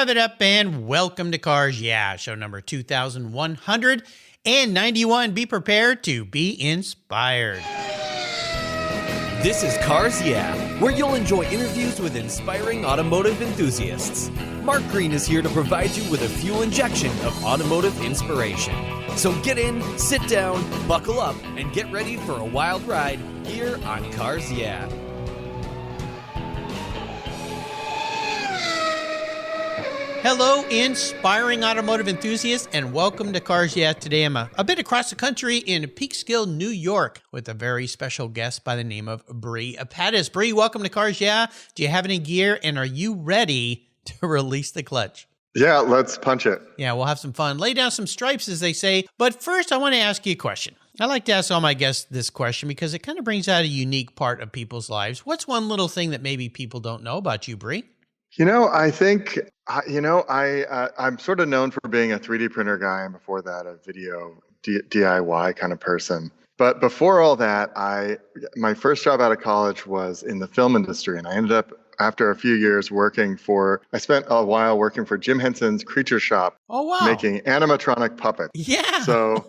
Fire that up and welcome to Cars Yeah, show number 2191. Be prepared to be inspired. This is Cars Yeah, where you'll enjoy interviews with inspiring automotive enthusiasts. Mark Green is here to provide you with a fuel injection of automotive inspiration. So get in, sit down, buckle up, and get ready for a wild ride here on Cars Yeah. Hello, inspiring automotive enthusiasts, and welcome to Cars Yeah. Today I'm a bit across the country in Peekskill, New York, with a very special guest by the name of Bre Pettis. Bre, welcome to Cars Yeah. Do you have any gear, and are you ready to release the clutch? Yeah, let's punch it. Yeah, we'll have some fun. Lay down some stripes, as they say. But first, I want to ask you a question. I like to ask all my guests this question because it kind of brings out a unique part of people's lives. What's one little thing that maybe people don't know about you, Bre? I think, I'm sort of known for being a 3D printer guy, and before that, a video DIY kind of person. But before all that, my first job out of college was in the film industry, and I ended up, after a few years I spent a while working for Jim Henson's Creature Shop. Oh, wow. Making animatronic puppets. Yeah. So,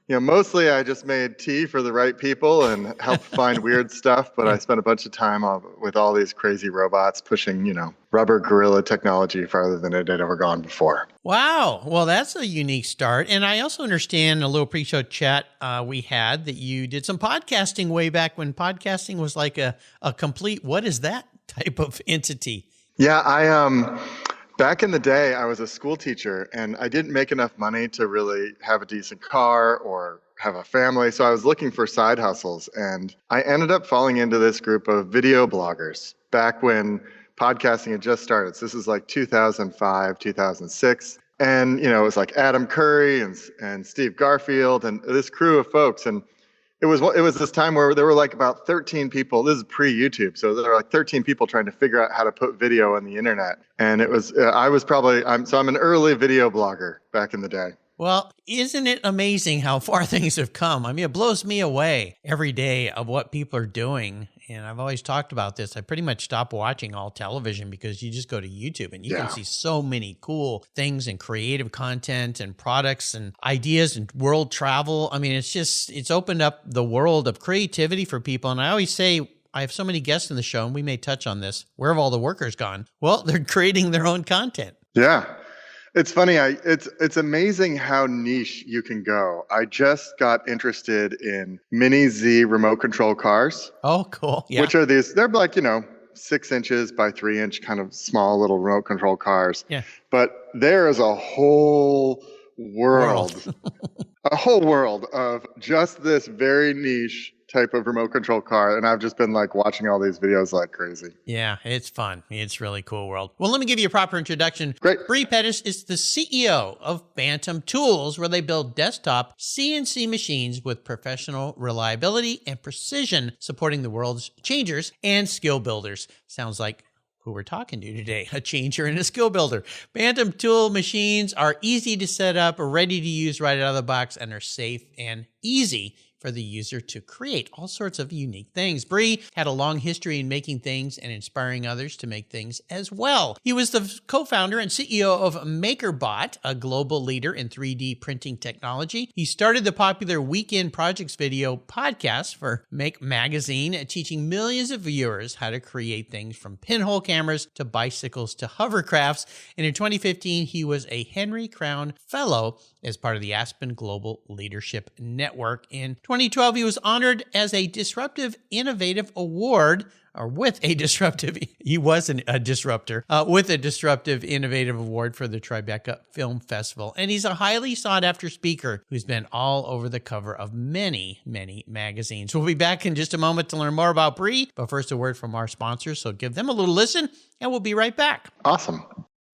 mostly I just made tea for the right people and helped find weird stuff, but I spent a bunch of time with all these crazy robots pushing, rubber gorilla technology farther than it had ever gone before. Wow. Well, that's a unique start. And I also understand a little pre-show chat we had that you did some podcasting way back when podcasting was like a complete, what is that type of entity? Yeah, back in the day, I was a school teacher, and I didn't make enough money to really have a decent car or have a family, so I was looking for side hustles, and I ended up falling into this group of video bloggers back when podcasting had just started. So this is like 2005, 2006, and it was like Adam Curry and Steve Garfield and this crew of folks, and it was this time where there were like about 13 people. This is pre-YouTube, so there were like 13 people trying to figure out how to put video on the internet. And it was I'm an early video blogger back in the day. Well, isn't it amazing how far things have come? I mean, it blows me away every day of what people are doing. And I've always talked about this. I pretty much stopped watching all television because you just go to YouTube and you can see so many cool things and creative content and products and ideas and world travel. I mean, it's opened up the world of creativity for people. And I always say, I have so many guests in the show, and we may touch on this. Where have all the workers gone? Well, they're creating their own content. Yeah. It's funny. It's amazing how niche you can go. I just got interested in Mini Z remote control cars. Oh, cool. Yeah. Which are these? They're like, 6 inches by 3 inch kind of small little remote control cars. Yeah. But there is a whole world, a whole world of just this very niche type of remote control car, and I've just been like watching all these videos like crazy. Yeah, it's fun. It's really cool world. Well, let me give you a proper introduction. Great. Bre Pettis is the CEO of Bantam Tools, where they build desktop CNC machines with professional reliability and precision, supporting the world's changers and skill builders. Sounds like who we're talking to today, a changer and a skill builder. Bantam tool machines are easy to set up, are ready to use right out of the box, and are safe and easy for the user to create all sorts of unique things. Bre had a long history in making things and inspiring others to make things as well. He was the co-founder and CEO of MakerBot, a global leader in 3D printing technology. He started the popular Weekend Projects video podcast for Make Magazine, teaching millions of viewers how to create things from pinhole cameras to bicycles to hovercrafts. And in 2015, he was a Henry Crown Fellow as part of the Aspen Global Leadership Network. In 2012, he was honored as a Disruptive Innovative Award, with a Disruptive Innovative Award for the Tribeca Film Festival. And he's a highly sought after speaker who's been all over the cover of many, many magazines. We'll be back in just a moment to learn more about Bre, but first a word from our sponsors. So give them a little listen and we'll be right back. Awesome.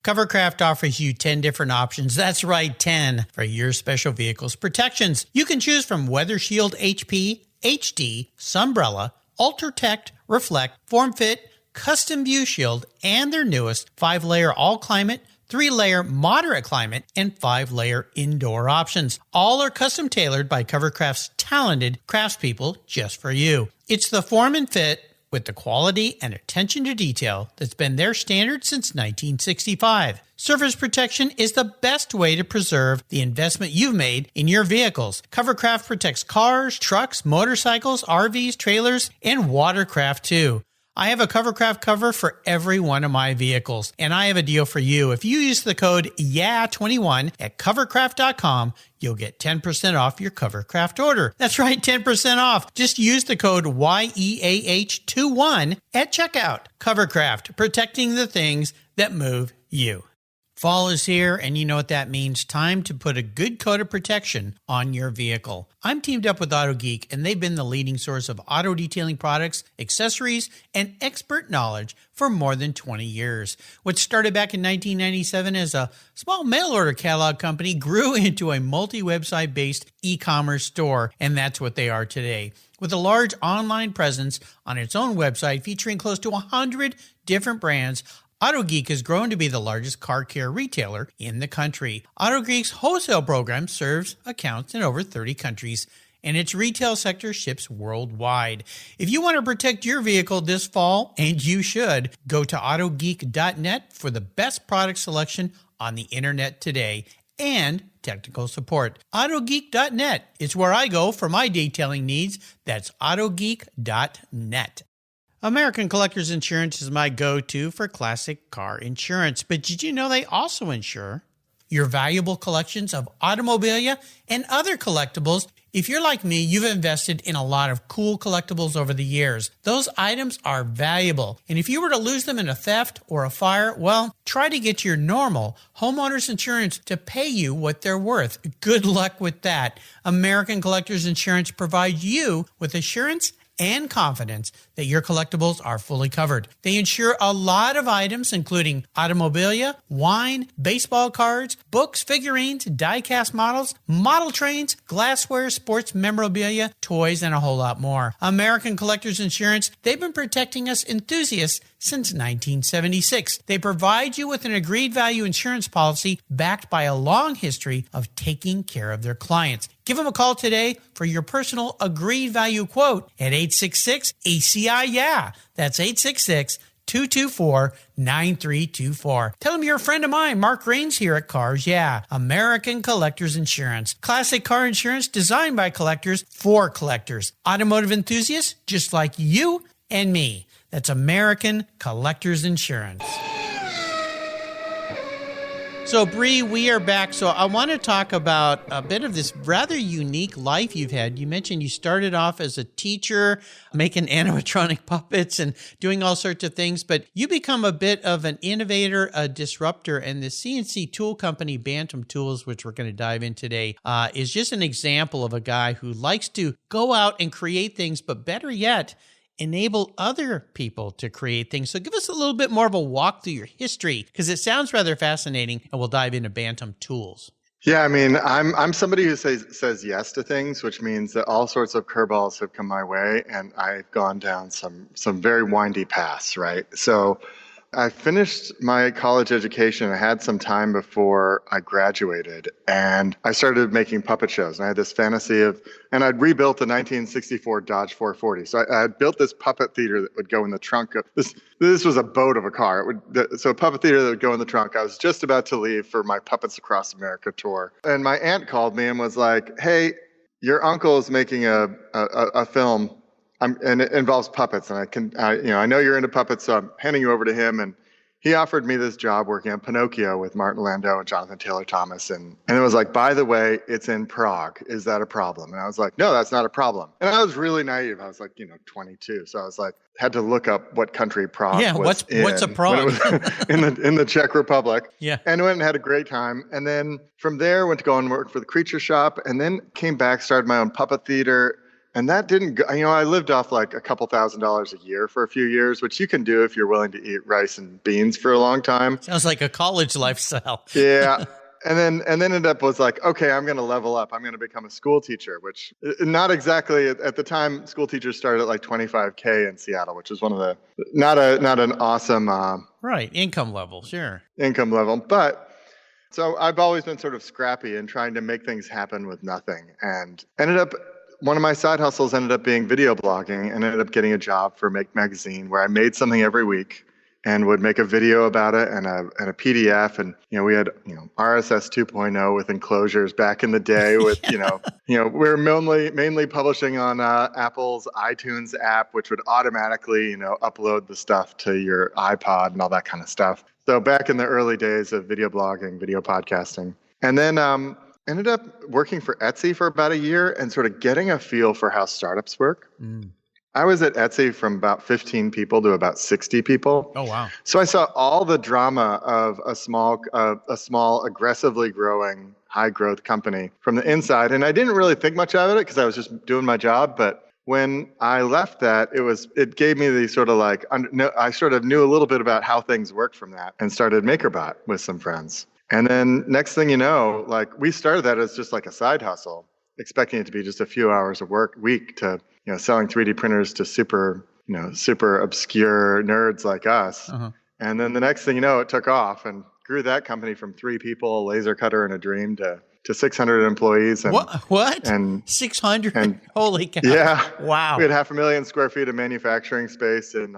Covercraft offers you 10 different options. That's right, 10 for your special vehicle's protections. You can choose from Weather Shield HP, HD, Sunbrella, UltraTech, Reflect, FormFit, Custom View Shield, and their newest 5-layer all-climate, 3-layer moderate climate, and 5-layer indoor options. All are custom tailored by Covercraft's talented craftspeople just for you. It's the form and fit with the quality and attention to detail that's been their standard since 1965. Surface protection is the best way to preserve the investment you've made in your vehicles. Covercraft protects cars, trucks, motorcycles, RVs, trailers, and watercraft too. I have a Covercraft cover for every one of my vehicles, and I have a deal for you. If you use the code YEAH21 at covercraft.com, you'll get 10% off your Covercraft order. That's right, 10% off. Just use the code YEAH21 at checkout. Covercraft, protecting the things that move you. Fall is here, and you know what that means. Time to put a good coat of protection on your vehicle. I'm teamed up with AutoGeek, and they've been the leading source of auto detailing products, accessories, and expert knowledge for more than 20 years. What started back in 1997 as a small mail-order catalog company grew into a multi-website based e-commerce store, and that's what they are today. With a large online presence on its own website featuring close to 100 different brands, AutoGeek has grown to be the largest car care retailer in the country. AutoGeek's wholesale program serves accounts in over 30 countries, and its retail sector ships worldwide. If you want to protect your vehicle this fall, and you should, go to autogeek.net for the best product selection on the internet today and technical support. Autogeek.net is where I go for my detailing needs. That's autogeek.net. American Collectors Insurance is my go-to for classic car insurance, but did you know they also insure your valuable collections of automobilia and other collectibles? If you're like me, you've invested in a lot of cool collectibles over the years. Those items are valuable, and if you were to lose them in a theft or a fire, well, try to get your normal homeowner's insurance to pay you what they're worth. Good luck with that. American Collectors Insurance provides you with assurance and confidence that your collectibles are fully covered. They insure a lot of items, including automobilia, wine, baseball cards, books, figurines, die-cast models, model trains, glassware, sports memorabilia, toys, and a whole lot more. American Collectors Insurance, they've been protecting us enthusiasts since 1976. They provide you with an agreed value insurance policy backed by a long history of taking care of their clients. Give them a call today for your personal agreed value quote at 866-ACI-YEAH. That's 866-224-9324. Tell them you're a friend of mine, Mark Rains here at Cars Yeah, American Collectors Insurance. Classic car insurance designed by collectors for collectors. Automotive enthusiasts just like you and me. That's American Collectors Insurance. So, Bre, we are back. So I want to talk about a bit of this rather unique life you've had. You mentioned you started off as a teacher, making animatronic puppets and doing all sorts of things, but you become a bit of an innovator, a disruptor, and the CNC tool company Bantam Tools, which we're going to dive in today, is just an example of a guy who likes to go out and create things, but better yet, enable other people to create things. So give us a little bit more of a walk through your history, because it sounds rather fascinating, and we'll dive into Bantam Tools. Yeah, I mean, I'm somebody who says yes to things, which means that all sorts of curveballs have come my way, and I've gone down some very windy paths, right? So I finished my college education. I had some time before I graduated, and I started making puppet shows. And I had this fantasy and I'd rebuilt a 1964 Dodge 440. So I had built this puppet theater that would go in the trunk of this. This was a boat of a car. So a puppet theater that would go in the trunk. I was just about to leave for my Puppets Across America tour, and my aunt called me and was like, "Hey, your uncle is making a film." And it involves puppets, and I know you're into puppets, so I'm handing you over to him. And he offered me this job working on Pinocchio with Martin Landau and Jonathan Taylor Thomas. And it was like, by the way, it's in Prague. Is that a problem? And I was like, no, that's not a problem. And I was really naive. I was like, 22. So I was like, had to look up what country Prague was in. What's a Prague? in the Czech Republic. Yeah. And went and had a great time. And then from there, went to go and work for the Creature Shop, and then came back, started my own puppet theater. And that didn't go, I lived off like a couple $1,000s a year for a few years, which you can do if you're willing to eat rice and beans for a long time. Sounds like a college lifestyle. Yeah. And then ended up was like, okay, I'm going to level up. I'm going to become a school teacher, which not exactly at the time. School teachers started at like $25K in Seattle, which is one of the, not an awesome, right. Income level. Sure. Income level. But so I've always been sort of scrappy and trying to make things happen with nothing, and ended up one of my side hustles ended up being video blogging, and ended up getting a job for Make Magazine, where I made something every week and would make a video about it and a PDF. And, we had, RSS 2.0 with enclosures back in the day with, we were mainly publishing on Apple's iTunes app, which would automatically, upload the stuff to your iPod and all that kind of stuff. So back in the early days of video blogging, video podcasting. And then ended up working for Etsy for about a year and sort of getting a feel for how startups work. I was at Etsy from about 15 people to about 60 people. Oh, wow. So I saw all the drama of a small, aggressively growing, high growth company from the inside. And I didn't really think much of it because I was just doing my job. But when I left that, it gave me the sort of I sort of knew a little bit about how things worked from that, and started MakerBot with some friends. And then next thing you know, we started that as just like a side hustle, expecting it to be just a few hours of work week to, selling 3D printers to super obscure nerds like us. Uh-huh. And then the next thing you know, it took off and grew that company from 3 people, a laser cutter and a dream, to 600 employees. And, what? And 600? And, holy cow. Yeah. Wow. We had 500,000 square feet of manufacturing space in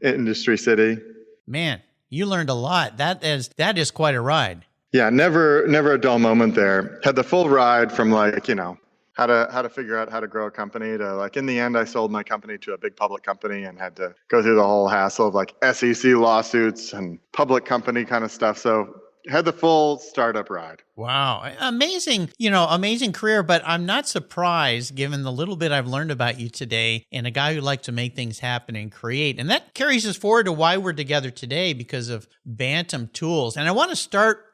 Industry City. Man, you learned a lot. That is quite a ride. Yeah, never a dull moment there. Had the full ride from how to figure out how to grow a company to in the end, I sold my company to a big public company and had to go through the whole hassle of SEC lawsuits and public company kind of stuff. So had the full startup ride. Wow. Amazing, amazing career, but I'm not surprised given the little bit I've learned about you today, and a guy who likes to make things happen and create. And that carries us forward to why we're together today, because of Bantam Tools. And I want to start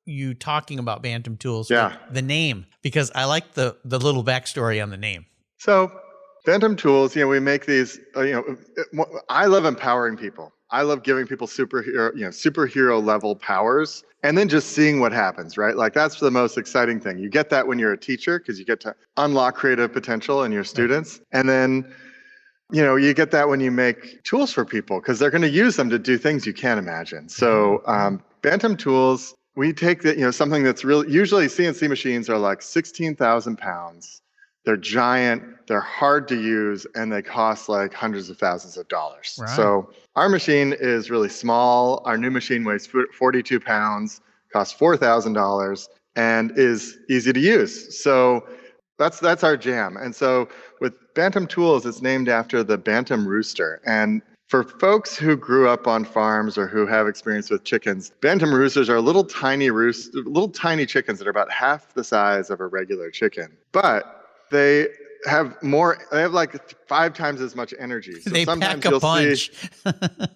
you talking about Bantam Tools, with the name, because I like the little backstory on the name. So Bantam Tools, we make these, I love empowering people. I love giving people superhero level powers, and then just seeing what happens, right? That's the most exciting thing. You get that when you're a teacher, because you get to unlock creative potential in your students. Right. And then, you get that when you make tools for people, because they're going to use them to do things you can't imagine. So Bantam Tools, we take something that's really, usually CNC machines are 16,000 pounds. They're giant, they're hard to use, and they cost hundreds of thousands of dollars. Right. So our machine is really small. Our new machine weighs 42 pounds, costs $4,000, and is easy to use. So that's our jam. And so with Bantam Tools, it's named after the Bantam rooster. And for folks who grew up on farms or who have experience with chickens, Bantam roosters are little tiny chickens that are about half the size of a regular chicken. But they have 5 times as much energy. So they pack a punch.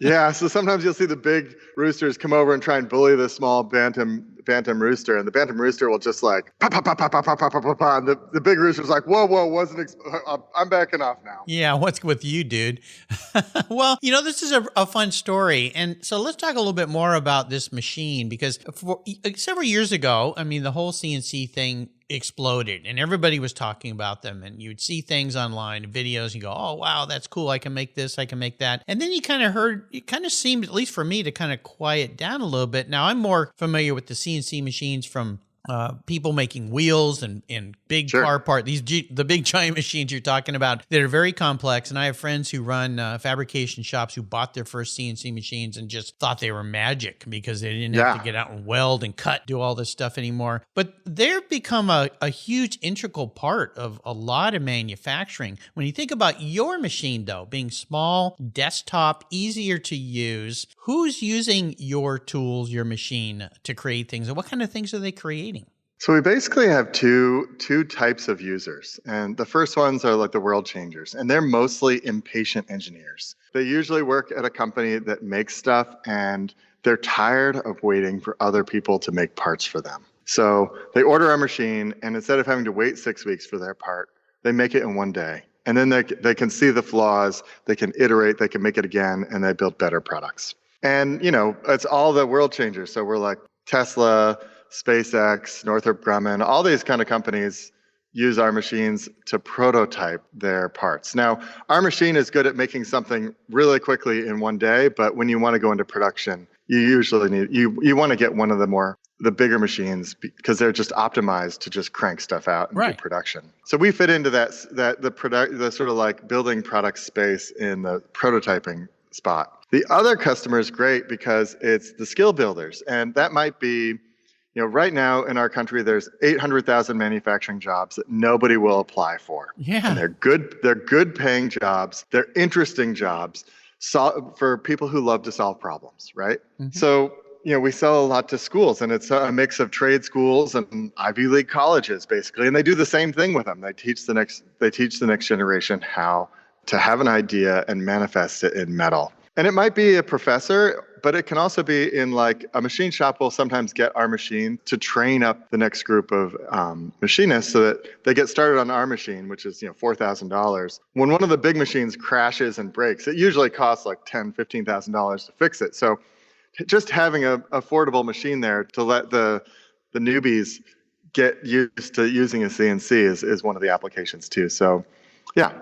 So sometimes you'll see the big roosters come over and try and bully the small bantam rooster, and the bantam rooster will just pop, pop, pop, pop, pop, pop, pop, pop, pop, and the big rooster's whoa, I'm backing off now. Yeah, what's with you, dude? Well, this is a fun story, and so let's talk a little bit more about this machine, because several years ago, the whole CNC thing exploded and everybody was talking about them, and you'd see things online, videos, you go, oh wow, that's cool, I can make this, I can make that. And then it kind of seemed, at least for me, to kind of quiet down a little bit. Now I'm more familiar with the CNC machines from people making wheels and big car parts, the big giant machines you're talking about that are very complex. And I have friends who run fabrication shops who bought their first CNC machines and just thought they were magic because they didn't have to get out and weld and cut, do all this stuff anymore. But they've become a huge integral part of a lot of manufacturing. When you think about your machine, though, being small, desktop, easier to use, who's using your tools, your machine, to create things? And what kind of things are they creating? So we basically have two types of users. And the first ones are the world changers. And they're mostly impatient engineers. They usually work at a company that makes stuff, and they're tired of waiting for other people to make parts for them. So they order a machine, and instead of having to wait 6 weeks for their part, they make it in one day. And then they can see the flaws, they can iterate, they can make it again, and they build better products. And, it's all the world changers. So we're Tesla, SpaceX, Northrop Grumman, all these kind of companies use our machines to prototype their parts. Now, our machine is good at making something really quickly in one day, but when you want to go into production, you usually you want to get one of the bigger machines because they're just optimized to just crank stuff out and do production. So we fit into the sort of like building product space in the prototyping spot. The other customer is great because it's the skill builders. And that might be, right now in our country, there's 800,000 manufacturing jobs that nobody will apply for. Yeah. And they're good paying jobs. They're interesting jobs for people who love to solve problems, right? Mm-hmm. So, we sell a lot to schools, and it's a mix of trade schools and Ivy League colleges, basically. And they do the same thing with them. They teach the next generation how to have an idea and manifest it in metal. And it might be a professor, but it can also be in like a machine shop will sometimes get our machine to train up the next group of machinists so that they get started on our machine, which is $4,000. When one of the big machines crashes and breaks, it usually costs like $10,000, $15,000 to fix it. So just having an affordable machine there to let the newbies get used to using a CNC is one of the applications too. So yeah,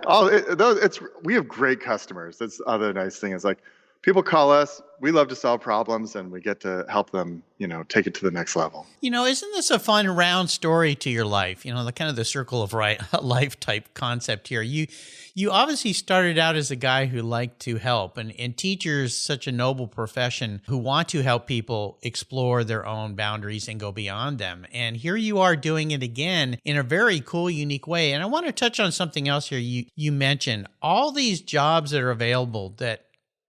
we have great customers. That's the other nice thing is like people call us, we love to solve problems, and we get to help them, take it to the next level. Isn't this a fun round story to your life? The kind of the circle of life type concept here. You obviously started out as a guy who liked to help, and teachers, such a noble profession, who want to help people explore their own boundaries and go beyond them. And here you are doing it again in a very cool, unique way. And I want to touch on something else here. You mentioned all these jobs that are available that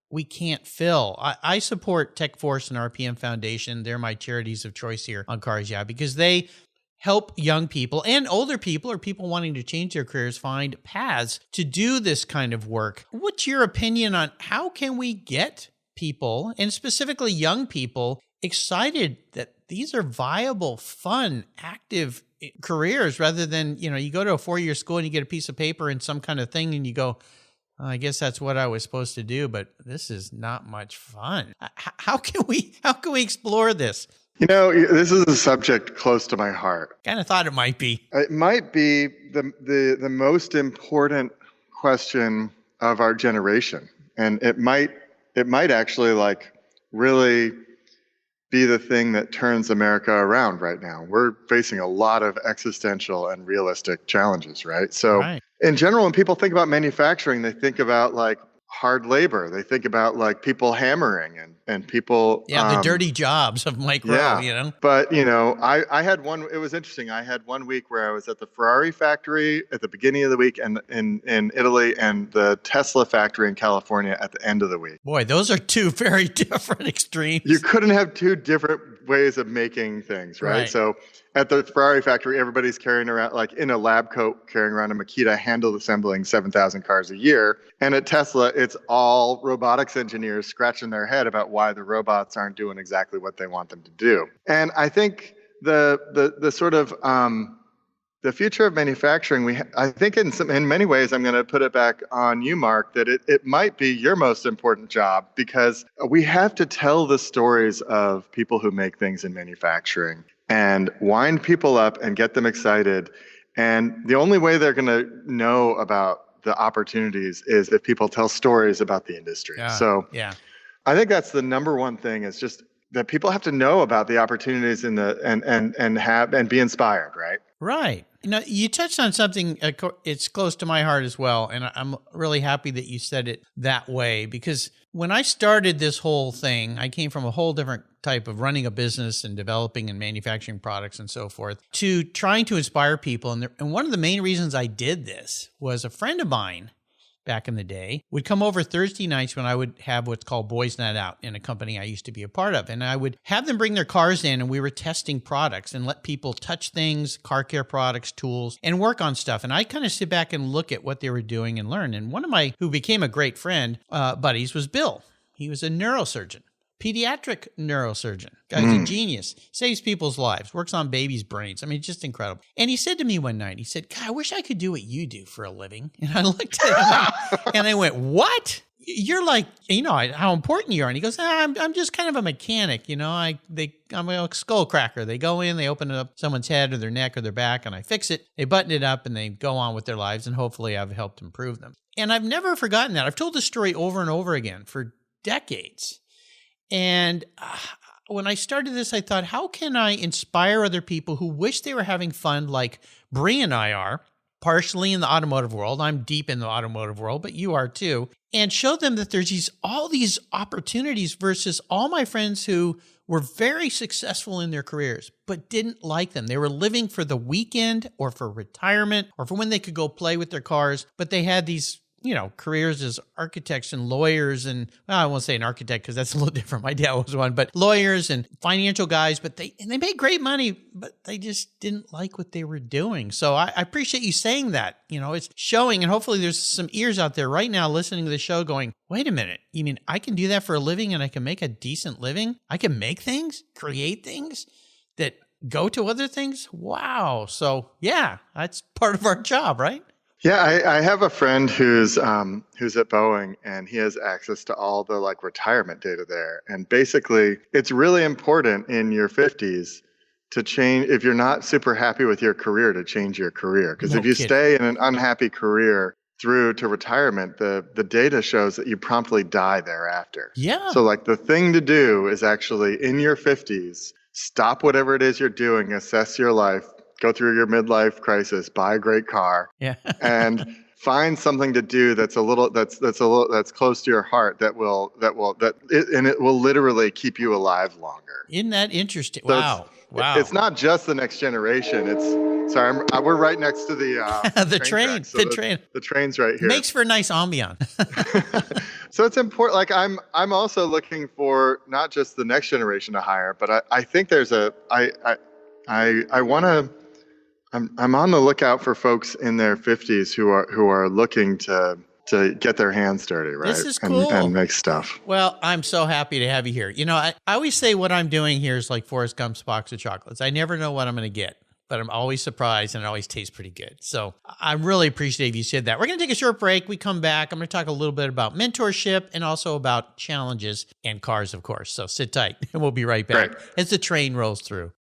we can't fill. I support Tech Force and RPM Foundation. They're my charities of choice here on Cars Yeah, because they help young people and older people or people wanting to change their careers find paths to do this kind of work. What's your opinion on how can we get people, and specifically young people, excited that these are viable, fun, active careers rather than, you go to a 4-year school and you get a piece of paper and some kind of thing and you go, I guess that's what I was supposed to do, but this is not much fun. How can we explore this? This is a subject close to my heart. Kind of thought it might be. It might be the most important question of our generation, and it might actually like really be the thing that turns America around right now. We're facing a lot of existential and realistic challenges, right? So in general, when people think about manufacturing, they think about like hard labor. They think about like people hammering and people. Yeah, the dirty jobs of micro, But, I had one, it was interesting. I had 1 week where I was at the Ferrari factory at the beginning of the week and in Italy and the Tesla factory in California at the end of the week. Boy, those are two very different extremes. You couldn't have two different ways of making things, right? So at the Ferrari factory, everybody's carrying around, like in a lab coat, carrying around a Makita handle assembling 7,000 cars a year. And at Tesla, it's all robotics engineers scratching their head about why the robots aren't doing exactly what they want them to do. And I think the sort of the future of manufacturing, I think in many ways, I'm going to put it back on you, Mark, that it might be your most important job because we have to tell the stories of people who make things in manufacturing and wind people up and get them excited. And the only way they're going to know about the opportunities is if people tell stories about the industry. I think that's the number one thing is just that people have to know about the opportunities and be inspired, right? Right. You touched on something, it's close to my heart as well, and I'm really happy that you said it that way, because when I started this whole thing, I came from a whole different type of running a business and developing and manufacturing products and so forth to trying to inspire people. And one of the main reasons I did this was a friend of mine back in the day would come over Thursday nights when I would have what's called Boys Night Out in a company I used to be a part of. And I would have them bring their cars in and we were testing products and let people touch things, car care products, tools, and work on stuff. And I kind of sit back and look at what they were doing and learn. And one of my, who became a great friend, buddies was Bill. He was a neurosurgeon. Pediatric neurosurgeon. Guy's a genius. Saves people's lives. Works on babies' brains. I mean, just incredible. And he said to me one night, he said, God, I wish I could do what you do for a living. And I looked at him and I went, what? You're like, how important you are. And he goes, I'm just kind of a mechanic. I'm a skull cracker. They go in, they open up someone's head or their neck or their back, and I fix it. They button it up and they go on with their lives. And hopefully I've helped improve them. And I've never forgotten that. I've told this story over and over again for decades. And when I started this, I thought, how can I inspire other people who wish they were having fun like Bre and I are, partially in the automotive world. I'm deep in the automotive world, but you are too. And show them that there's all these opportunities versus all my friends who were very successful in their careers, but didn't like them. They were living for the weekend or for retirement or for when they could go play with their cars, but they had these careers as architects and lawyers and, well, I won't say an architect because that's a little different. My dad was one, but lawyers and financial guys, but they made great money, but they just didn't like what they were doing. So I appreciate you saying that. It's showing, and hopefully there's some ears out there right now listening to the show going, wait a minute, you mean I can do that for a living and I can make a decent living? I can make things, create things that go to other things? Wow. So yeah, that's part of our job, right? Yeah, I have a friend who's at Boeing, and he has access to all the retirement data there. And basically, it's really important in your 50s to change, if you're not super happy with your career, to change your career. Because if you stay in an unhappy career through to retirement, the data shows that you promptly die thereafter. Yeah. So the thing to do is actually in your 50s, stop whatever it is you're doing, assess your life, go through your midlife crisis, buy a great car, and find something to do that's close to your heart that it will literally keep you alive longer. Isn't that interesting? So wow. It's not just the next generation. We're right next to the the train. So the train's right here. Makes for a nice ambiance. So it's important. I'm also looking for not just the next generation to hire, but I think there's I'm on the lookout for folks in their 50s who are looking to get their hands dirty, right? This is cool. And make stuff. Well, I'm so happy to have you here. I always say what I'm doing here is like Forrest Gump's box of chocolates. I never know what I'm going to get, but I'm always surprised and it always tastes pretty good. So I'm really appreciative you said that. We're going to take a short break. We come back. I'm going to talk a little bit about mentorship and also about challenges and cars, of course. So sit tight and we'll be right back as the train rolls through.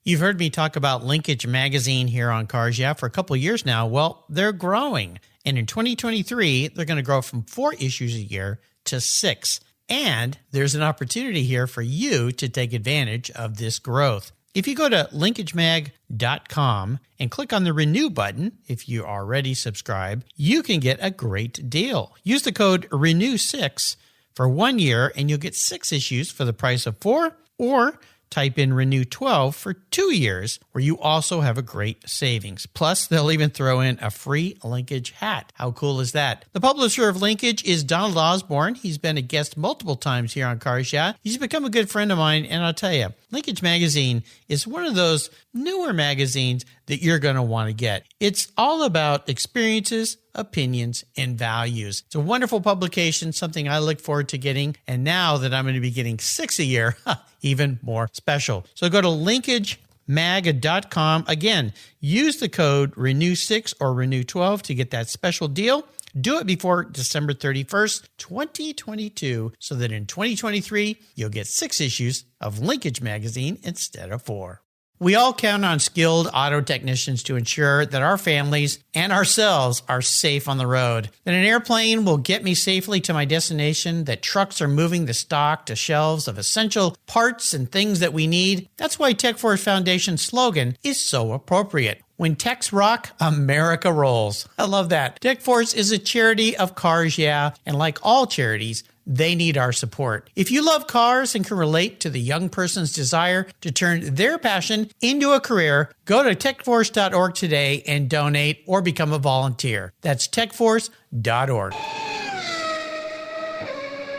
You've heard me talk about Linkage Magazine here on Cars Yeah for a couple of years now. Well, they're growing. And in 2023, they're going to grow from 4 issues a year to 6. And there's an opportunity here for you to take advantage of this growth. If you go to linkagemag.com and click on the Renew button, if you already subscribe, you can get a great deal. Use the code RENEW6 for 1 year and you'll get 6 issues for the price of 4, or type in Renew 12 for 2 years, where you also have a great savings. Plus, they'll even throw in a free Linkage hat. How cool is that? The publisher of Linkage is Donald Osborne. He's been a guest multiple times here on Cars Yeah. He's become a good friend of mine, and I'll tell you, Linkage Magazine is one of those newer magazines that you're going to want to get. It's all about experiences, opinions, and values. It's a wonderful publication, something I look forward to getting. And now that I'm going to be getting 6 a year, even more special. So go to linkagemag.com. Again, use the code RENEW6 or RENEW12 to get that special deal. Do it before December 31st, 2022, so that in 2023, you'll get 6 issues of Linkage Magazine instead of 4. We all count on skilled auto technicians to ensure that our families and ourselves are safe on the road, that an airplane will get me safely to my destination, that trucks are moving the stock to shelves of essential parts and things that we need. That's why TechForce Foundation's slogan is so appropriate. When techs rock, America rolls. I love that. TechForce is a charity of Cars Yeah, and like all charities, they need our support. If you love cars and can relate to the young person's desire to turn their passion into a career, go to techforce.org today and donate or become a volunteer. That's techforce.org.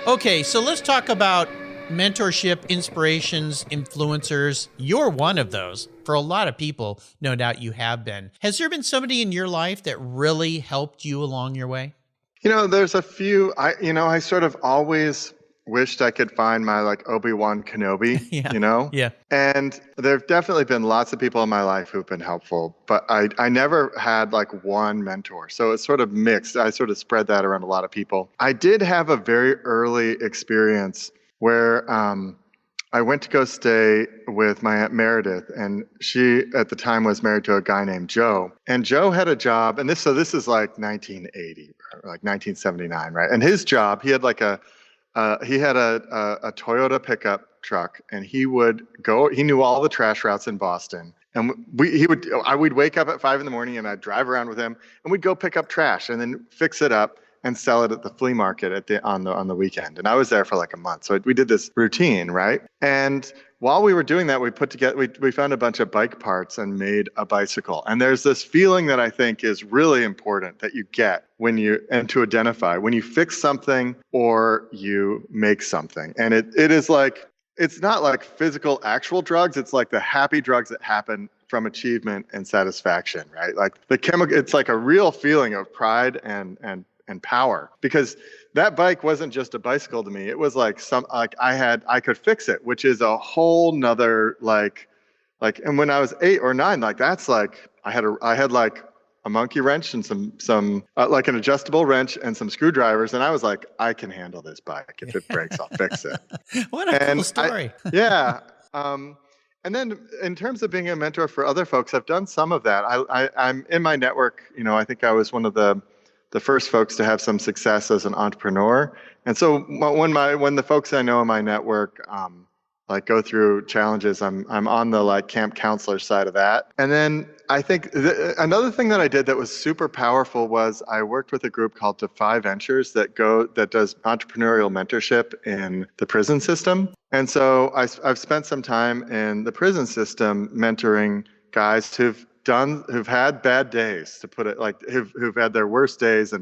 Okay, so let's talk about mentorship, inspirations, influencers. You're one of those. For a lot of people, no doubt you have been. Has there been somebody in your life that really helped you along your way? There's a few. I sort of always wished I could find my Obi-Wan Kenobi, Yeah. And there have definitely been lots of people in my life who've been helpful, but I never had one mentor. So it's sort of mixed. I sort of spread that around a lot of people. I did have a very early experience where I went to go stay with my Aunt Meredith, and she at the time was married to a guy named Joe. And Joe had a job, and this is like 1980, or 1979, right? And his job, he had a he had a Toyota pickup truck, and he knew all the trash routes in Boston. And we'd wake up at 5 in the morning, and I'd drive around with him, and we'd go pick up trash and then fix it up and sell it at the flea market on the weekend. And I was there for like a month. So we did this routine, right? And while we were doing that, we found a bunch of bike parts and made a bicycle. And there's this feeling that I think is really important that you get and to identify when you fix something or you make something. And it is like, it's not like physical actual drugs. It's like the happy drugs that happen from achievement and satisfaction, right? Like it's like a real feeling of pride and power, because that bike wasn't just a bicycle to me. It was like I could fix it, which is a whole nother and when I was 8 or 9, like that's like I had like a monkey wrench and some like an adjustable wrench and some screwdrivers, and I was like, I can handle this bike. If it breaks, I'll fix it. What a cool story. Yeah. And then in terms of being a mentor for other folks, I've done some of that. I'm in my network. I think I was one of the first folks to have some success as an entrepreneur. And so when the folks I know in my network like go through challenges, I'm on the like camp counselor side of that. And then I think another thing that I did that was super powerful was I worked with a group called Defy Ventures that does entrepreneurial mentorship in the prison system. And so I've spent some time in the prison system mentoring guys who've had bad days, to put it like, who've had their worst days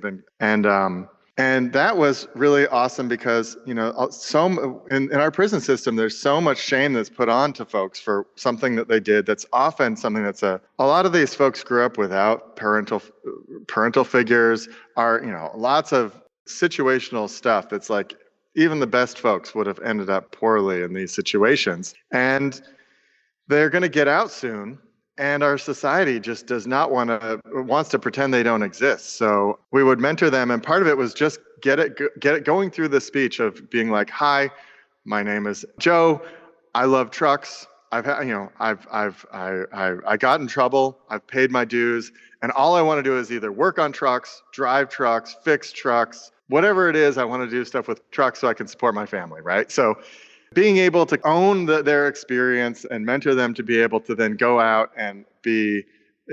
and that was really awesome because, in our prison system, there's so much shame that's put on to folks for something that they did. That's often something that's a lot of these folks grew up without parental figures, lots of situational stuff that's like, even the best folks would have ended up poorly in these situations. And they're going to get out soon. And our society just wants to pretend they don't exist. So we would mentor them, and part of it was just get it going through the speech of being like, "Hi, my name is Joe. I love trucks. I got in trouble. I've paid my dues, and all I want to do is either work on trucks, drive trucks, fix trucks, whatever it is. I want to do stuff with trucks so I can support my family." Right? So being able to own their experience and mentor them to be able to then go out and be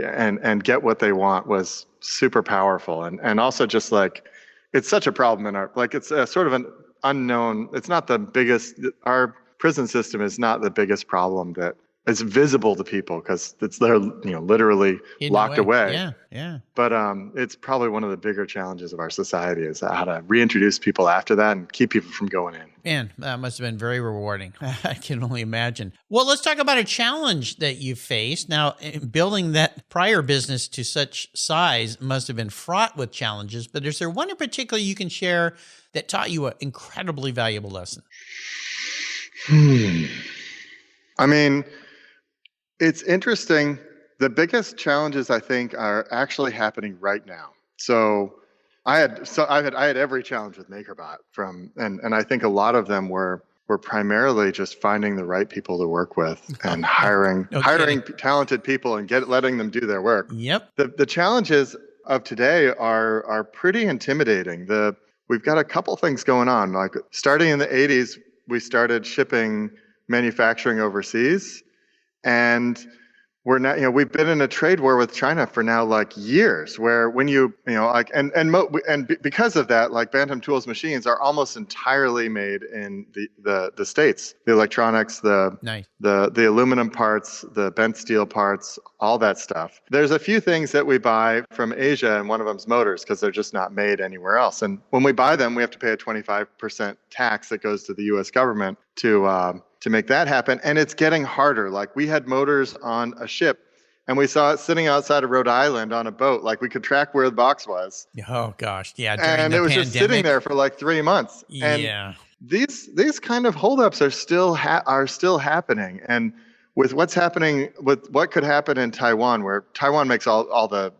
and get what they want was super powerful. And also just like, it's such a problem in it's a sort of an unknown, it's not the biggest, our prison system is not the biggest problem that is visible to people because they're literally locked away. Yeah. But it's probably one of the bigger challenges of our society is how to reintroduce people after that and keep people from going in. Man, that must have been very rewarding. I can only imagine. Well, let's talk about a challenge that you faced. Now, building that prior business to such size must have been fraught with challenges, but is there one in particular you can share that taught you an incredibly valuable lesson? I mean, it's interesting. The biggest challenges I think are actually happening right now. So I had every challenge with MakerBot and I think a lot of them were primarily just finding the right people to work with and hiring talented people and letting them do their work. Yep. The challenges of today are pretty intimidating. We've got a couple things going on. Like starting in the 80s, we started shipping manufacturing overseas. And we're now, we've been in a trade war with China for now like years, where when because of that, like Bantam Tools machines are almost entirely made in the States. The electronics, the aluminum parts, the bent steel parts, all that stuff. There's a few things that we buy from Asia, and one of them's motors because they're just not made anywhere else. And when we buy them, we have to pay a 25% tax that goes to the U.S. government to make that happen. And it's getting harder. Like we had motors on a ship and we saw it sitting outside of Rhode Island on a boat. Like we could track where the box was. Oh gosh. Yeah. And it was just sitting there for like 3 months. And these kind of holdups are still happening. And with what's happening, with what could happen in Taiwan, where Taiwan makes all the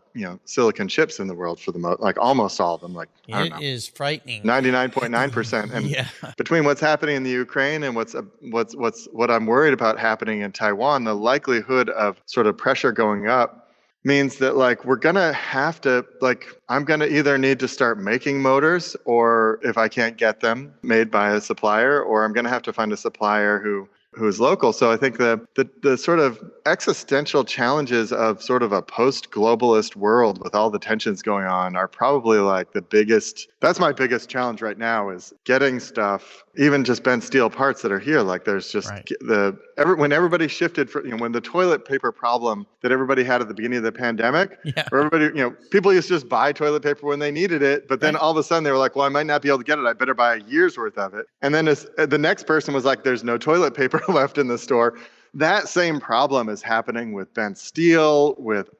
silicon chips in the world for the like almost all of them, like it is frightening, 99.9%. And between what's happening in the Ukraine and what I'm worried about happening in Taiwan, the likelihood of sort of pressure going up means that like we're gonna have to like I'm gonna either need to start making motors, or if I can't get them made by a supplier, or I'm gonna have to find a supplier who's local. So I think the sort of existential challenges of sort of a post-globalist world with all the tensions going on are probably like the biggest. That's my biggest challenge right now, is getting stuff, even just bent steel parts that are here. Like there's just when everybody shifted when the toilet paper problem that everybody had at the beginning of the pandemic, where everybody, people used to just buy toilet paper when they needed it, but then all of a sudden they were like, well, I might not be able to get it. I better buy a year's worth of it. And then the next person was like, there's no toilet paper left in the store. That same problem is happening with bent steel, with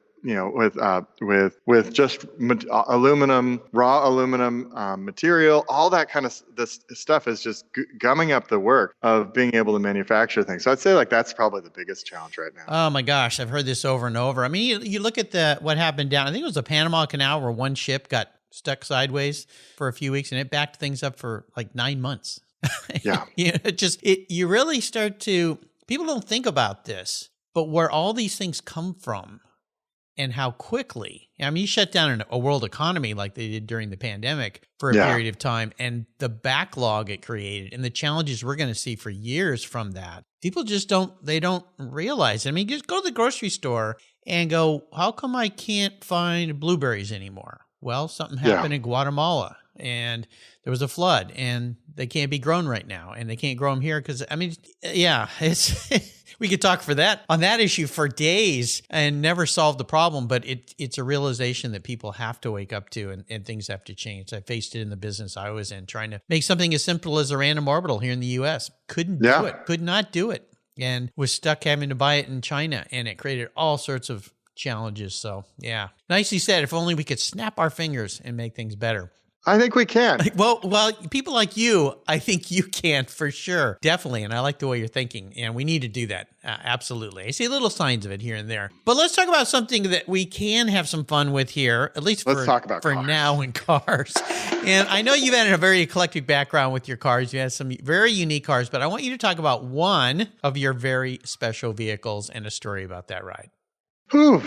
just aluminum, raw aluminum material. All that kind of this stuff is just gumming up the work of being able to manufacture things. So I'd say like that's probably the biggest challenge right now. Oh my gosh, I've heard this over and over. I mean, you look at what happened down, I think it was the Panama Canal, where one ship got stuck sideways for a few weeks and it backed things up for like 9 months. Yeah. You really start to, people don't think about this, but where all these things come from and how quickly, I mean, you shut down a world economy like they did during the pandemic for a period of time, and the backlog it created and the challenges we're going to see for years from that. People just don't realize. I mean, just go to the grocery store and go, how come I can't find blueberries anymore? Well, something happened in Guatemala and there was a flood and they can't be grown right now, and they can't grow them here because, I mean, it's we could talk on that issue for days and never solve the problem, but it's a realization that people have to wake up to, and things have to change. I faced it in the business I was in, trying to make something as simple as a random orbital here in the U.S. Could not do it, and was stuck having to buy it in China, and it created all sorts of challenges. So yeah, nicely said. If only we could snap our fingers and make things better. I think we can. Well, people like you, I think you can for sure. Definitely. And I like the way you're thinking. And we need to do that. Absolutely. I see little signs of it here and there. But let's talk about something that we can have some fun with here, at least for now, in cars. And I know you've had a very eclectic background with your cars. You have some very unique cars, but I want you to talk about one of your very special vehicles and a story about that ride.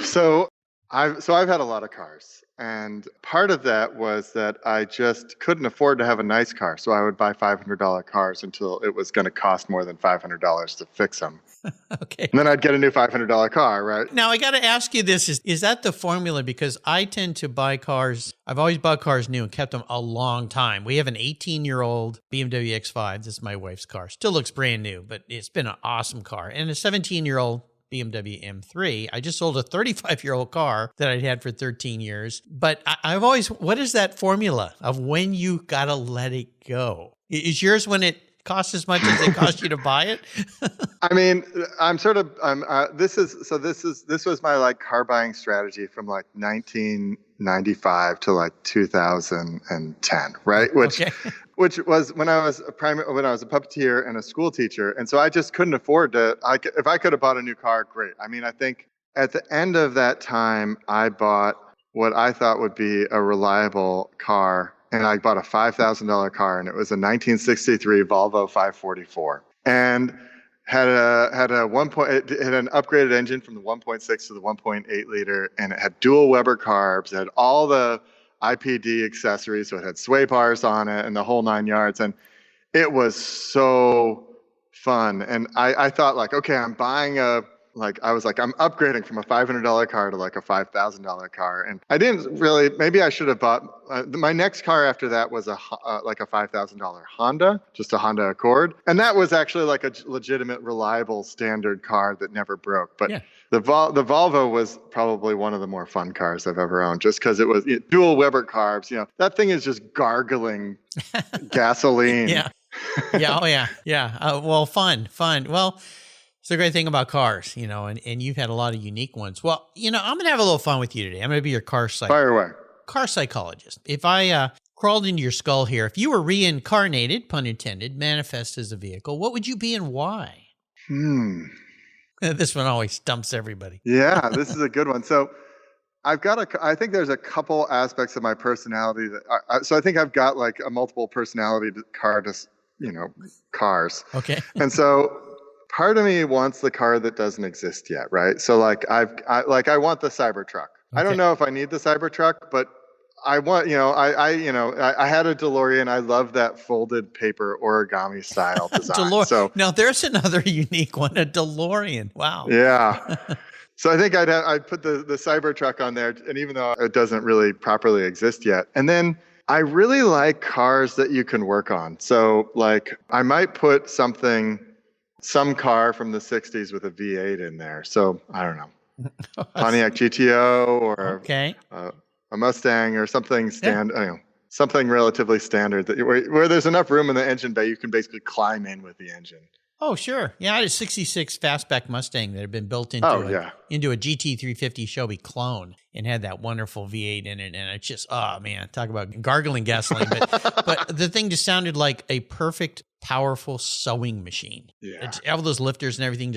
So I've had a lot of cars. And part of that was that I just couldn't afford to have a nice car. So I would buy $500 cars until it was going to cost more than $500 to fix them. Okay. And then I'd get a new $500 car, right? Now, I got to ask you this. Is that the formula? Because I tend to buy cars. I've always bought cars new and kept them a long time. We have an 18-year-old BMW X5. This is my wife's car. Still looks brand new, but it's been an awesome car. And a 17-year-old BMW M3. I just sold a 35-year-old car that I'd had for 13 years. But I've always, what is that formula of when you got to let it go? Is yours when it costs as much as it cost you to buy it? I mean, this was my like car buying strategy from like 1995 to like 2010, right? Which was when I was a puppeteer and a school teacher. And so I just couldn't afford to, if I could have bought a new car, great. I mean, I think at the end of that time, I bought what I thought would be a reliable car. And I bought a $5,000 car, and it was a 1963 Volvo 544. And had it had an upgraded engine from the 1.6 to the 1.8 liter, and it had dual Weber carbs. It had all the IPD accessories, so it had sway bars on it and the whole 9 yards. And it was so fun. And I thought like, okay, I'm upgrading from a $500 car to like a $5,000 car. And I didn't really, maybe I should have bought, my next car after that was like a $5,000 Honda, just a Honda Accord. And that was actually like a legitimate, reliable, standard car that never broke. But the Volvo was probably one of the more fun cars I've ever owned, just because it was dual Weber carbs. That thing is just gargling gasoline. Well, fun. Well, it's a great thing about cars, and you've had a lot of unique ones. Well, I'm going to have a little fun with you today. I'm going to be your car psychologist. If I crawled into your skull here, if you were reincarnated, pun intended, manifest as a vehicle, what would you be and why? This one always stumps everybody. Yeah, this is a good one. So I think there's a couple aspects of my personality so I think I've got like a multiple personality cars. Okay. And so part of me wants the car that doesn't exist yet, right? So like I want the Cybertruck. I don't know if I need the Cybertruck, but I want, I had a DeLorean. I love that folded paper origami style design. So now there's another unique one, a DeLorean. Wow. yeah. So I think I'd put the Cybertruck on there, and even though it doesn't really properly exist yet. And then I really like cars that you can work on. So like I might put some car from the 60s with a V8 in there. So I don't know, Pontiac GTO or a Mustang or something something relatively standard where there's enough room in the engine bay, you can basically climb in with the engine. Oh, sure. Yeah, I had a 66 fastback Mustang that had been built into a GT350 Shelby clone and had that wonderful V8 in it. And it's just, oh, man, talk about gargling gasoline. But the thing just sounded like a perfect, powerful sewing machine. Yeah. All those lifters and everything,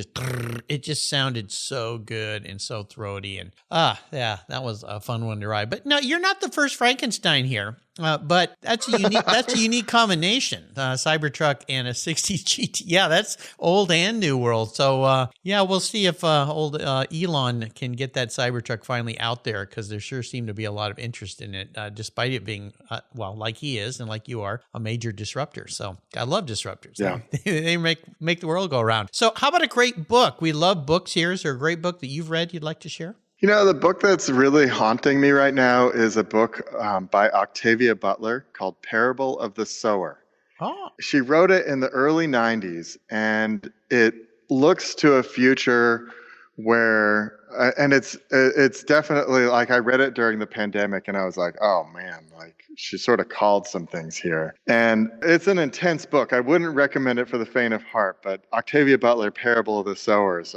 it just sounded so good and so throaty. And, that was a fun one to ride. But no, you're not the first Frankenstein here. But that's a unique combination, Cybertruck and a 60s GT. Yeah, that's old and new world. So, we'll see if old Elon can get that Cybertruck finally out there, because there sure seemed to be a lot of interest in it, despite it being, like he is and like you are, a major disruptor. So I love disruptors. Yeah. They make the world go around. So how about a great book? We love books here. Is there a great book that you've read you'd like to share? The book that's really haunting me right now is a book by Octavia Butler called Parable of the Sower. Oh. She wrote it in the early 90s, and it looks to a future where, and it's definitely, like, I read it during the pandemic, and I was like, oh man, like, she sort of called some things here. And it's an intense book. I wouldn't recommend it for the faint of heart, but Octavia Butler, Parable of the Sower is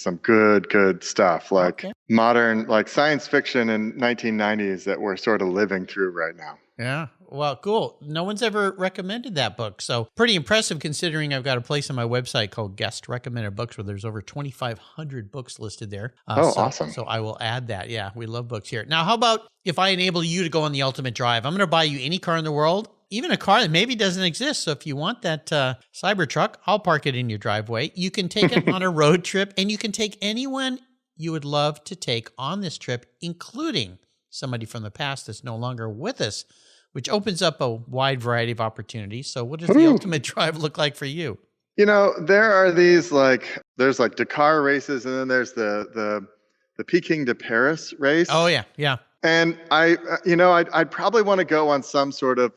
some good stuff, like modern, like science fiction in 1990s that we're sort of living through right now. Yeah. Well, cool. No one's ever recommended that book. So pretty impressive, considering I've got a place on my website called Guest Recommended Books where there's over 2,500 books listed there. Awesome. So I will add that. Yeah, we love books here. Now, how about if I enable you to go on the ultimate drive? I'm going to buy you any car in the world, even a car that maybe doesn't exist. So if you want that Cybertruck, I'll park it in your driveway. You can take it on a road trip, and you can take anyone you would love to take on this trip, including somebody from the past that's no longer with us, which opens up a wide variety of opportunities. So what does the ultimate drive look like for you? There are these, there's Dakar races, and then there's the Peking to Paris race. Oh, yeah. Yeah. And I'd probably want to go on some sort of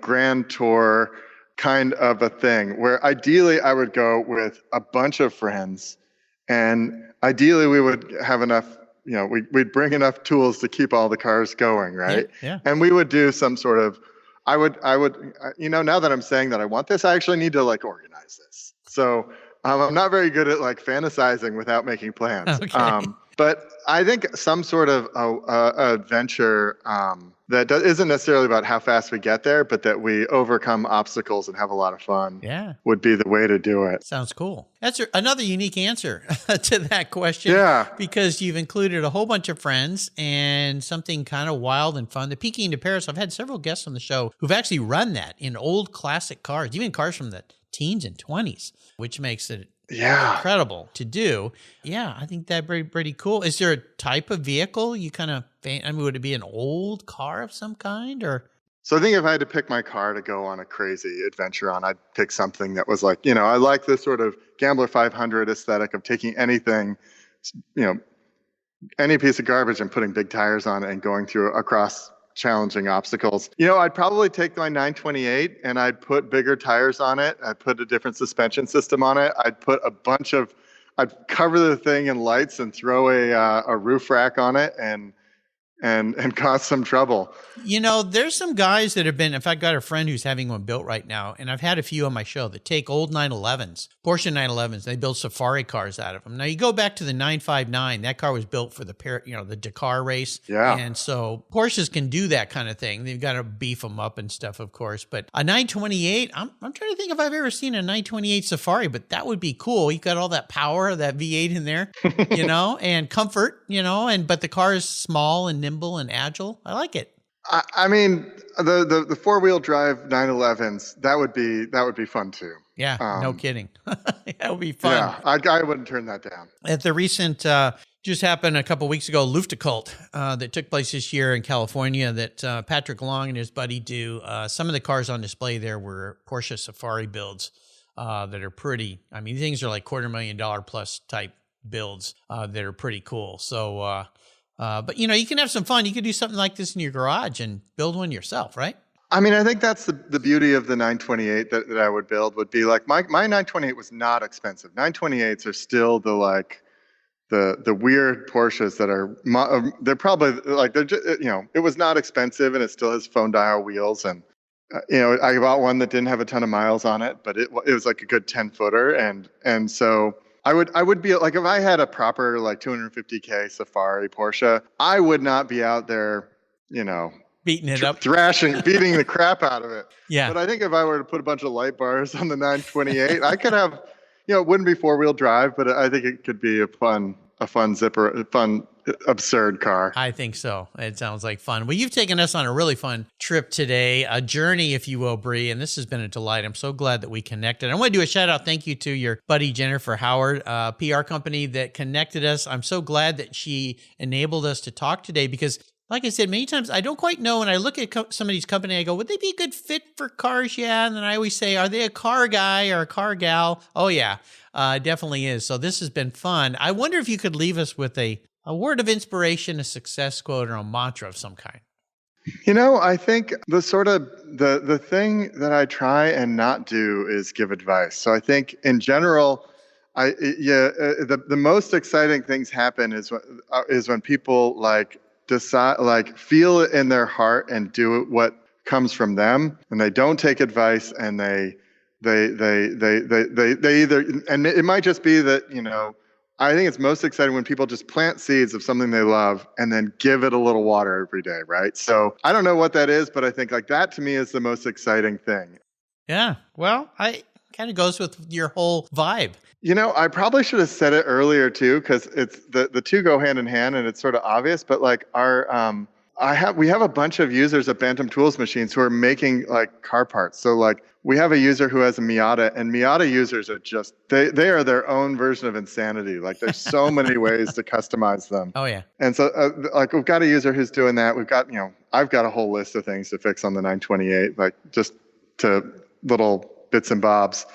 grand tour kind of a thing, where ideally I would go with a bunch of friends, and ideally we would have enough, we'd bring enough tools to keep all the cars going, right? Yeah. And we would do some sort of, I would, now that I'm saying that I want this, I actually need to organize this. So I'm not very good at fantasizing without making plans. Okay. But I think some sort of adventure that isn't necessarily about how fast we get there, but that we overcome obstacles and have a lot of fun would be the way to do it. Sounds cool. That's another unique answer to that question. Yeah. Because you've included a whole bunch of friends and something kind of wild and fun. The Peking to Paris, I've had several guests on the show who've actually run that in old classic cars, even cars from the teens and 20s, which makes it incredible to do. Yeah, I think that'd be pretty cool. Is there a type of vehicle you kind of, would it be an old car of some kind, or? So I think if I had to pick my car to go on a crazy adventure on, I'd pick something that was I like this sort of Gambler 500 aesthetic of taking anything, any piece of garbage and putting big tires on it and going across challenging obstacles. I'd probably take my 928 and I'd put bigger tires on it. I'd put a different suspension system on it. I'd put I'd cover the thing in lights and throw a roof rack on it and cause some trouble. There's some guys that have been, in fact, I've got a friend who's having one built right now, and I've had a few on my show that take old 911s, Porsche 911s, they build safari cars out of them. Now, you go back to the 959, that car was built for the Dakar race. Yeah. And so Porsches can do that kind of thing. They've got to beef them up and stuff, of course. But a 928, I'm trying to think if I've ever seen a 928 Safari, but that would be cool. You've got all that power of that V8 in there, and comfort, but the car is small and nimble and agile. I like it. I mean, the 4-wheel drive 911s, that would be fun too. Yeah, no kidding. That would be fun. Yeah, I wouldn't turn that down. At the recent, just happened a couple weeks ago, Luftgekühlt, that took place this year in California that Patrick Long and his buddy do. Some of the cars on display there were Porsche Safari builds that are pretty. I mean, things are like $250,000 plus type builds that are pretty cool. So, but you can have some fun. You could do something like this in your garage and build one yourself, right? I mean, I think that's the beauty of the 928 that I would build would be like my 928 was not expensive. 928s are still the weird Porsches that are they're probably like they're just, it was not expensive and it still has phone dial wheels and I bought one that didn't have a ton of miles on it, but it was like a good 10-footer and so I would be like if I had a proper like 250K Safari Porsche, I would not be out there, beating it up, beating the crap out of it. Yeah. But I think if I were to put a bunch of light bars on the 928, I could have, it wouldn't be 4-wheel drive, but I think it could be a fun absurd car. I think so. It sounds like fun. Well, you've taken us on a really fun trip today, a journey, if you will, Bre, and this has been a delight. I'm so glad that we connected. I want to do a shout out thank you to your buddy Jennifer Howard, a PR company that connected us. I'm so glad that she enabled us to talk today because, like I said, many times I don't quite know. When I look at some of these companies, I go, would they be a good fit for cars? Yeah. And then I always say, are they a car guy or a car gal? Oh, yeah, definitely is. So this has been fun. I wonder if you could leave us with a word of inspiration, a success quote, or a mantra of some kind. I think the thing that I try and not do is give advice. So I think in general, the most exciting things happen is when people decide, feel it in their heart and do what comes from them, and they don't take advice, and they either, and it might just be that, I think it's most exciting when people just plant seeds of something they love and then give it a little water every day, right? So I don't know what that is, but I think that to me is the most exciting thing. Yeah. Well, I kind of goes with your whole vibe. I probably should have said it earlier too, because it's the two go hand in hand, and it's sort of obvious. But we have a bunch of users of Bantam Tools machines who are making car parts. So we have a user who has a Miata, and Miata users are just they are their own version of insanity. There's so many ways to customize them. Oh yeah. And so we've got a user who's doing that. We've got I've got a whole list of things to fix on the 928, just to little bits and bobs.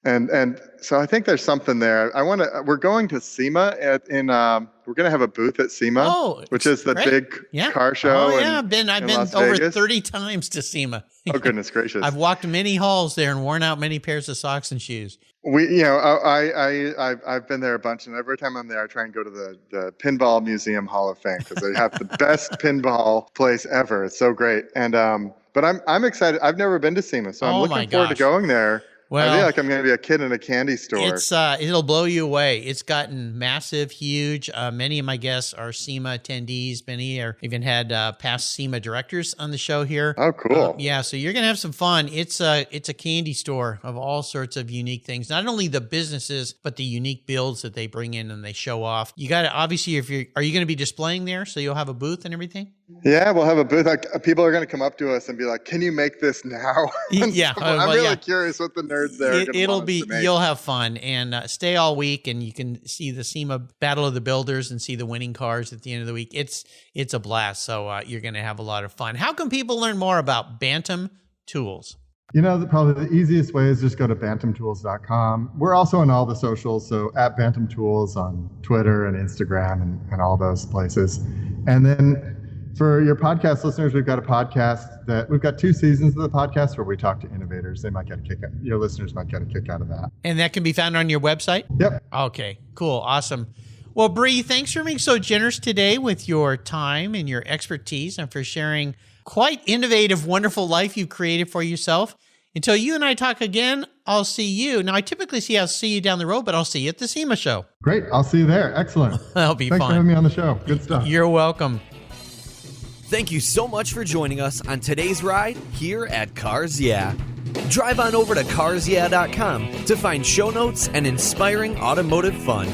And so I think there's something there. We're going to SEMA we're going to have a booth at SEMA, which is the big car show. Oh yeah, I've been over Vegas. 30 times to SEMA. Oh goodness gracious. I've walked many halls there and worn out many pairs of socks and shoes. I've been there a bunch, and every time I'm there, I try and go to the Pinball Museum Hall of Fame because they have the best pinball place ever. It's so great. And but I'm excited. I've never been to SEMA, so I'm looking forward to going there. Well, I feel like I'm going to be a kid in a candy store. It'll blow you away. It's gotten massive, huge. Many of my guests are SEMA attendees. Many even had past SEMA directors on the show here. Oh, cool. So you're going to have some fun. It's a candy store of all sorts of unique things. Not only the businesses, but the unique builds that they bring in and they show off. You got to, obviously, are you going to be displaying there? So you'll have a booth and everything? Yeah, we'll have a booth. People are going to come up to us and be like, "Can you make this now?" Yeah, I'm really curious what the nerds there are going to make. You'll have fun and stay all week, and you can see the SEMA Battle of the Builders and see the winning cars at the end of the week. It's a blast. So you're going to have a lot of fun. How can people learn more about Bantam Tools? Probably the easiest way is just go to bantamtools.com. We're also on all the socials, so at Bantam Tools on Twitter and Instagram and all those places. And then for your podcast listeners, we've got a podcast we've got 2 seasons of the podcast where we talk to innovators. They might get a kick out. Your listeners might get a kick out of that. And that can be found on your website? Yep. Okay, cool. Awesome. Well, Bre, thanks for being so generous today with your time and your expertise and for sharing quite innovative, wonderful life you've created for yourself. Until you and I talk again, I'll see you. Now, I typically see you down the road, but I'll see you at the SEMA show. Great. I'll see you there. Excellent. That'll be fun. Thanks for having me on the show. Good stuff. You're welcome. Thank you so much for joining us on today's ride here at Cars Yeah. Drive on over to carsyeah.com to find show notes and inspiring automotive fun.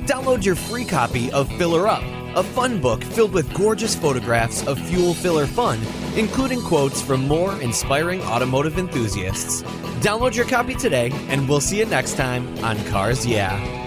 Download your free copy of Filler Up, a fun book filled with gorgeous photographs of fuel filler fun, including quotes from more inspiring automotive enthusiasts. Download your copy today, and we'll see you next time on Cars Yeah!